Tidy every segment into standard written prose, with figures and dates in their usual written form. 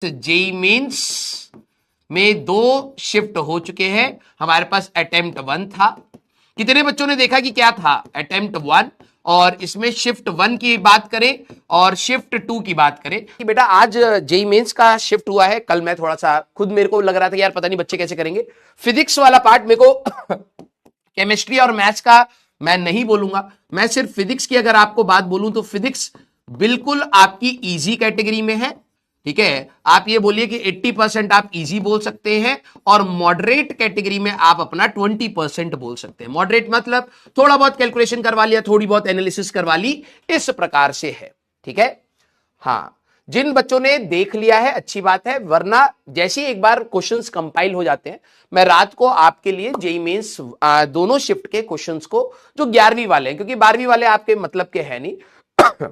JEE mains में 2 shift हो चुके हैं। हमारे पास अटेम्प्ट 1 था। कितने बच्चों ने देखा कि क्या था? अटेम्प्ट 1। और इसमें शिफ्ट 1 की बात करें और शिफ्ट 2 की बात करें कि बेटा आज जेई मेंस का शिफ्ट हुआ है। कल मैं थोड़ा सा खुद मेरे को लग रहा था कि यार पता नहीं बच्चे कैसे करेंगे। फिजिक्स वाला पार्ट मेरे को केमिस्ट्री और मैथ्स का मैं नहीं बोलूंगा, मैं सिर्फ फिजिक्स की अगर आपको बात बोलूं तो फिजिक्स बिल्कुल आपकी इजी कैटेगरी में है। ठीक है, आप ये बोलिए कि 80% आप इजी बोल सकते हैं और मॉडरेट कैटेगरी में आप अपना 20% बोल सकते हैं। मॉडरेट मतलब थोड़ा बहुत कैलकुलेशन करवा लिया, थोड़ी बहुत एनालिसिस करवा ली, इस प्रकार से है। ठीक है, हाँ, जिन बच्चों ने देख लिया है अच्छी बात है, वरना जैसे एक बार क्वेश्चंस कंपाइल हो जाते हैं, मैं रात को आपके लिए जेई मेंस दोनों शिफ्ट के क्वेश्चंस को, जो 11वीं वाले हैं, क्योंकि 12वीं वाले आपके मतलब के है नहीं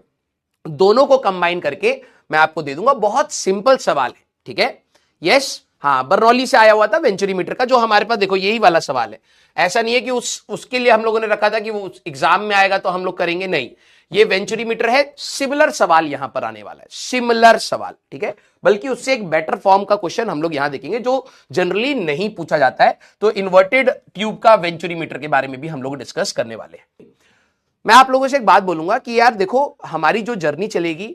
दोनों को कंबाइन करके मैं आपको दे दूंगा। बहुत सिंपल सवाल है। ठीक है, यस, हाँ, बर्नौली से आया हुआ था वेंचुरीमीटर का, जो हमारे पास देखो यही वाला सवाल है। ऐसा नहीं है कि उसके लिए हम लोगों ने रखा था कि वो एग्जाम में आएगा तो हम लोग करेंगे, नहीं, ये वेंचुरीमीटर है। सिमिलर सवाल यहां पर आने वाला है, सिमिलर सवाल। ठीक है, बल्कि उससे एक बेटर फॉर्म का क्वेश्चन हम लोग यहां देखेंगे जो जनरली नहीं पूछा जाता है। तो इन्वर्टेड ट्यूब का वेंचुरीमीटर के बारे में भी हम लोग डिस्कस करने वाले हैं। मैं आप लोगों से एक बात बोलूंगा कि यार देखो, हमारी जो जर्नी चलेगी,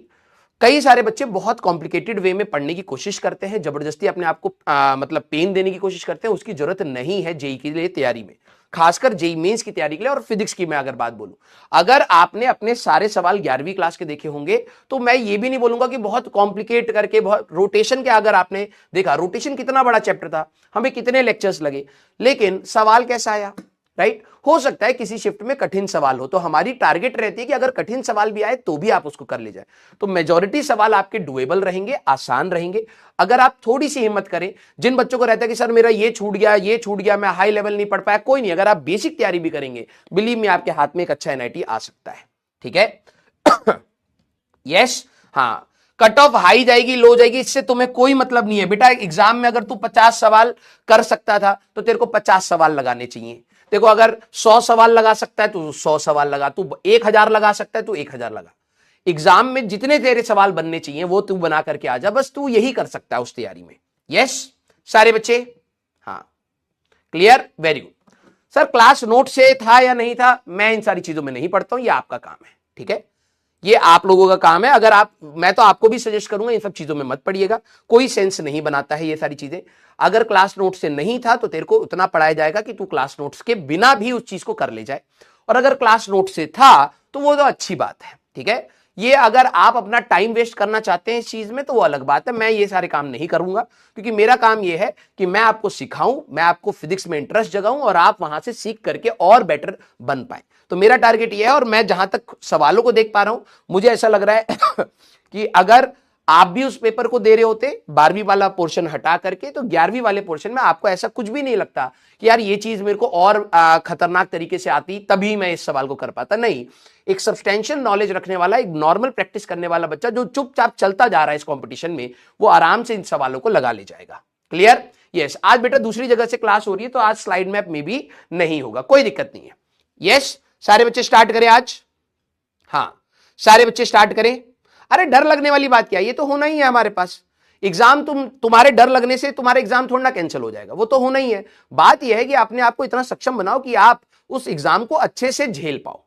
कई सारे बच्चे बहुत कॉम्प्लिकेटेड वे में पढ़ने की कोशिश करते हैं, जबरदस्ती अपने आप को मतलब पेन देने की कोशिश करते हैं। उसकी जरूरत नहीं है जेई के लिए तैयारी में, खासकर जेई मेंस की तैयारी के लिए। और फिजिक्स की मैं अगर बात बोलूं, अगर आपने अपने सारे सवाल 11वीं क्लास के देखे होंगे तो मैं ये भी नहीं बोलूंगा कि बहुत कॉम्प्लिकेट करके, बहुत रोटेशन के अगर आपने देखा, रोटेशन कितना बड़ा चैप्टर था, हमें कितने लेक्चर्स लगे, लेकिन सवाल कैसा आया, राइट। हो सकता है किसी शिफ्ट में कठिन सवाल हो, तो हमारी टारगेट रहती है कि अगर कठिन सवाल भी आए तो भी आप उसको कर ले जाए। तो मेजॉरिटी सवाल आपके डुएबल रहेंगे, आसान रहेंगे, अगर आप थोड़ी सी हिम्मत करें। जिन बच्चों को रहता है कि सर मेरा ये छूट गया, मैं हाई लेवल नहीं पढ़ पाया, कोई नहीं, अगर आप बेसिक तैयारी भी करेंगे, बिलीव मी, आपके हाथ में एक अच्छा एनआईटी आ सकता है। ठीक है यस, हाँ, कट ऑफ हाई जाएगी, लो जाएगी, इससे तुम्हें कोई मतलब नहीं है बेटा। एग्जाम में अगर तू 50 सवाल कर सकता था तो तेरे को 50 सवाल लगाने चाहिए। देखो, अगर 100 सवाल लगा सकता है तो 100 सवाल लगा, तू 1000 लगा सकता है तो 1000 लगा। एग्जाम में जितने तेरे सवाल बनने चाहिए वो तू बना करके आ जा, बस तू यही कर सकता है उस तैयारी में। यस सारे बच्चे, हाँ, clear, very good. Sir class note से था या नहीं था, मैं इन सारी चीजों में नहीं पढ़ता हूं, ये आपका काम है। ठीक है, ये आप लोगों का काम है। अगर आप, मैं तो आपको भी सजेस्ट करूंगा इन सब चीजों में मत पढ़िएगा, कोई सेंस नहीं बनाता है ये सारी चीजें। अगर क्लास नोट से नहीं था तो तेरे को उतना पढ़ाया जाएगा कि तू क्लास नोट्स के बिना भी उस चीज को कर ले जाए, और अगर क्लास नोट से था तो वो तो अच्छी बात है। ठीक है, ये अगर आप अपना टाइम वेस्ट करना चाहते हैं इस चीज में तो वो अलग बात है, मैं ये सारे काम नहीं करूंगा, क्योंकि मेरा काम ये है कि मैं आपको सिखाऊं, मैं आपको फिजिक्स में इंटरेस्ट जगाऊं और आप वहां से सीख करके और बेटर बन पाए। तो मेरा टारगेट ये है, और मैं जहां तक सवालों को देख पा रहा हूं, मुझे ऐसा लग रहा है कि अगर आप भी उस पेपर को दे रहे होते 12वीं वाला पोर्शन हटा करके, तो 11वीं वाले पोर्शन में आपको ऐसा कुछ भी नहीं लगता कि यार ये चीज मेरे को और खतरनाक तरीके से आती तभी मैं इस सवाल को कर पाता। नहीं, एक सब्सटेंशियल नॉलेज रखने वाला, एक नॉर्मल प्रैक्टिस करने वाला बच्चा जो चुपचाप चलता जा रहा है इस कंपटीशन में, वो आराम से इन सवालों को लगा ले जाएगा। Clear, yes. आज बेटा दूसरी जगह से क्लास हो रही है तो आज स्लाइड मैप में भी नहीं होगा, कोई दिक्कत नहीं है। यस, सारे बच्चे स्टार्ट करें आज, हाँ, सारे बच्चे स्टार्ट करें। अरे डर लगने वाली बात क्या है, ये तो होना ही है हमारे पास एग्जाम। तुम्हारे डर लगने से तुम्हारा एग्जाम थोड़ा ना कैंसिल हो जाएगा, वो तो होना ही है। बात यह है कि अपने आप को इतना सक्षम बनाओ कि आप उस एग्जाम को अच्छे से झेल पाओ।